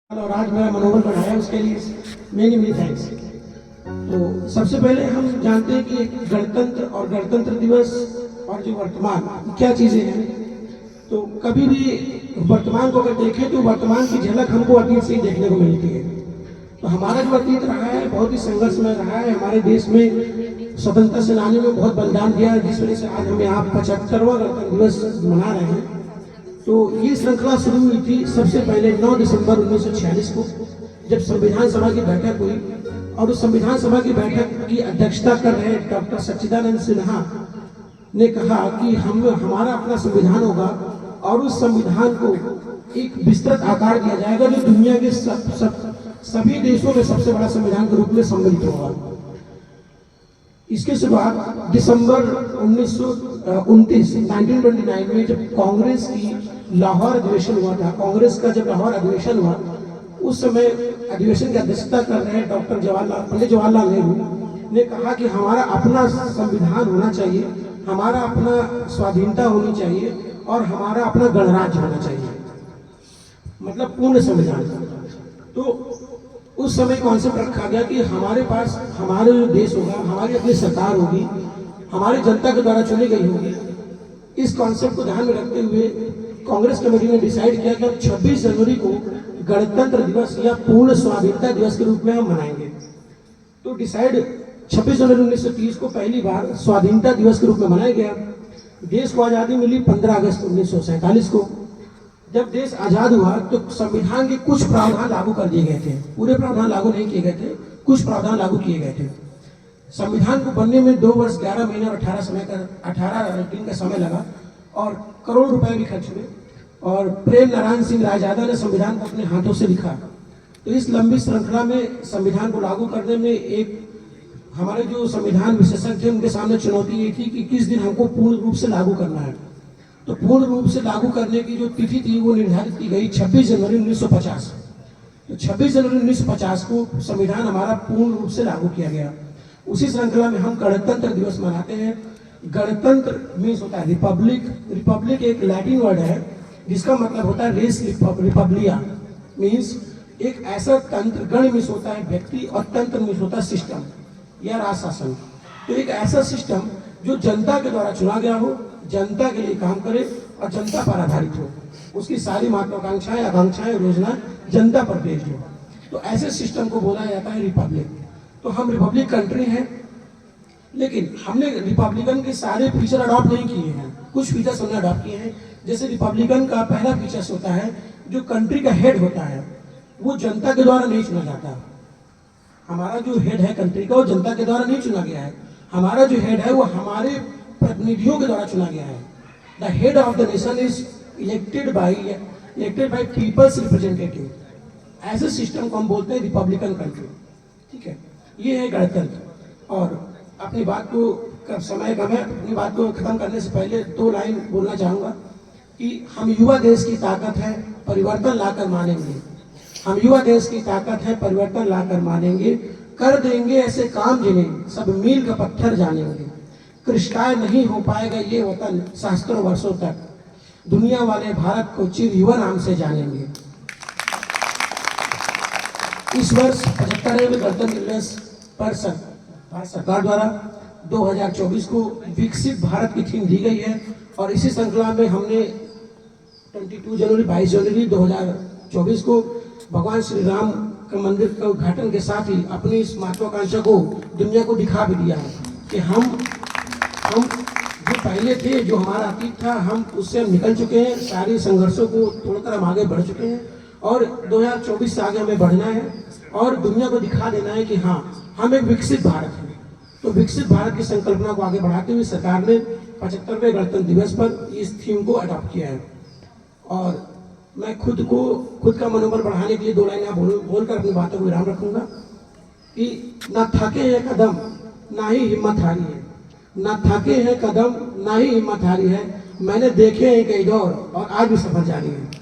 और आज मेरा मनोबल बढ़ाया उसके लिए मेनी मेनी थैंक्स। तो सबसे पहले हम जानते हैं कि गणतंत्र और गणतंत्र दिवस और जो वर्तमान क्या चीजें हैं। तो कभी भी वर्तमान को अगर देखें तो वर्तमान की झलक हमको अतीत से ही देखने को मिलती है। तो हमारा जो अतीत रहा है बहुत ही संघर्षमय रहा है। हमारे देश में स्वतंत्रता सेनानियों ने बहुत बलिदान दिया, जिस वजह से आज हम यहाँ 75वां गणतंत्र दिवस मना रहे हैं। तो ये श्रृंखला शुरू हुई थी सबसे पहले 9 दिसंबर 1946 को, जब संविधान सभा की बैठक हुई। और उस संविधान सभा की बैठक की अध्यक्षता कर रहे डॉक्टर सच्चिदानंद सिन्हा ने कहा कि हमारा अपना संविधान होगा और उस संविधान को एक विस्तृत आकार दिया जाएगा जो दुनिया के सभी देशों में सबसे बड़ा संविधान के रूप में सम्मिलित होगा। इसकी शुरुआत दिसंबर 1929 में जब कांग्रेस की लाहौर अधिवेशन हुआ था। कांग्रेस का जब लाहौर अधिवेशन हुआ उस समय अधिवेशन की अध्यक्षता कर रहे डॉक्टर पंडित जवाहरलाल नेहरू ने कहा कि हमारा अपना संविधान होना चाहिए, हमारा अपना स्वाधीनता होनी चाहिए और हमारा अपना गणराज्य होना चाहिए, मतलब पूर्ण संविधान। तो उस समय कॉन्सेप्ट रखा गया कि हमारे पास हमारे जो देश होगा, हमारी अपनी सरकार होगी, हमारी जनता के द्वारा चुनी गई होगी। इस कॉन्सेप्ट को ध्यान में रखते हुए कांग्रेस कमेटी ने डिसाइड किया कि हम 26 जनवरी को गणतंत्र दिवस या पूर्ण स्वाधीनता दिवस के रूप में हम मनाएंगे। तो डिसाइड 26 जनवरी 1930 को पहली बार स्वाधीनता दिवस के रूप में मनाया गया। देश को आज़ादी मिली 15 अगस्त 1947 को। जब देश आजाद हुआ तो संविधान के कुछ प्रावधान लागू कर दिए गए थे। पूरे प्रावधान लागू नहीं किए गए थे, कुछ प्रावधान लागू किए गए थे। संविधान को बनने में 2 वर्ष 11 महीने और 18 दिन का समय लगा और करोड़ रुपए भी खर्च हुए। और प्रेम नारायण सिंह रायजादा ने संविधान को अपने हाथों से लिखा। तो इस लंबी श्रृंखला में संविधान को लागू करने में एक हमारे जो संविधान विशेषज्ञ थे उनके सामने चुनौती ये थी कि किस दिन हमको पूर्ण रूप से लागू करना है। तो पूर्ण रूप से लागू करने की जो तिथि थी वो निर्धारित की गई 26 जनवरी 1950। तो 26 जनवरी 1950 को संविधान हमारा पूर्ण रूप से लागू किया गया। उसी श्रृंखला में हम गणतंत्र दिवस मनाते हैं। गणतंत्र मीन्स होता है रिपब्लिक। रिपब्लिक एक लैटिन वर्ड है जिसका मतलब होता है रेस रिपब्लिया, मीन्स एक ऐसा तंत्र। गण मीन्स होता है व्यक्ति और तंत्र मीन्स होता है सिस्टम या राज शासन। तो एक ऐसा सिस्टम जो जनता के द्वारा चुना गया हो, जनता के लिए काम करे और जनता पर आधारित हो, उसकी सारी महत्वाकांक्षाएं आकांक्षाएं योजना जनता पर बेस्ड हो। तो ऐसे सिस्टम को बोला जाता है रिपब्लिक। तो हम रिपब्लिक कंट्री हैं, लेकिन हमने रिपब्लिकन के सारे फीचर अडॉप्ट नहीं किए हैं। कुछ फीचर्स हमने अडॉप्ट किए हैं। जैसे रिपब्लिकन का पहला फीचर्स होता है जो कंट्री का हेड होता है वो जनता के द्वारा नहीं चुना जाता। हमारा जो हेड है कंट्री का वो जनता के द्वारा नहीं चुना गया है। हमारा जो हेड है वो हमारे प्रतिनिधियों के द्वारा चुना गया है। The head of the nation is elected by peoples representative. ऐसे सिस्टम को हम बोलते हैं रिपब्लिकन कंट्री। ठीक है, ये है गणतंत्र। और अपनी बात को समय कम है, अपनी बात को खत्म करने से पहले 2 लाइन बोलना चाहूँगा कि हम युवा देश की ताकत है, परिवर्तन लाकर मानेंगे। हम युवा देश की ताकत है, परिवर्तन लाकर मानेंगे। कर देंगे ऐसे काम जिन्हें सब मील का पत्थर जानेंगे। कृष्णाय नहीं हो पाएगा ये वतन सहस्त्रों वर्षों तक। दुनिया वाले भारत को चिर युवा नाम से जानेंगे। इस वर्ष 75वें गणतंत्र दिवस पर भारत सरकार द्वारा 2024 को विकसित भारत की थीम दी गई है। और इसी श्रृंखला में हमने 22 जनवरी 2024 को भगवान श्री राम के मंदिर के उद्घाटन के साथ ही अपनी इस महत्वाकांक्षा को दुनिया को दिखा भी दिया है कि हम जो पहले थे, जो हमारा अतीत था, हम उससे निकल चुके हैं। सारे संघर्षों को तोड़कर हम आगे बढ़ चुके हैं और 2024 से आगे हमें बढ़ना है और दुनिया को दिखा देना है कि हाँ, हम एक विकसित भारत हैं। तो विकसित भारत की संकल्पना को आगे बढ़ाते हुए सरकार ने 75वें गणतंत्र दिवस पर इस थीम को अडॉप्ट किया है। और मैं खुद का मनोबल बढ़ाने के लिए 2 लाइन बोलकर अपनी बातों को विराम रखूंगा कि ना थके हैं कदम ना ही हिम्मत हारी है। ना थके हैं कदम ना ही हिम्मत हारी है। मैंने देखे हैं कई दौर और आज भी सफर जारी है।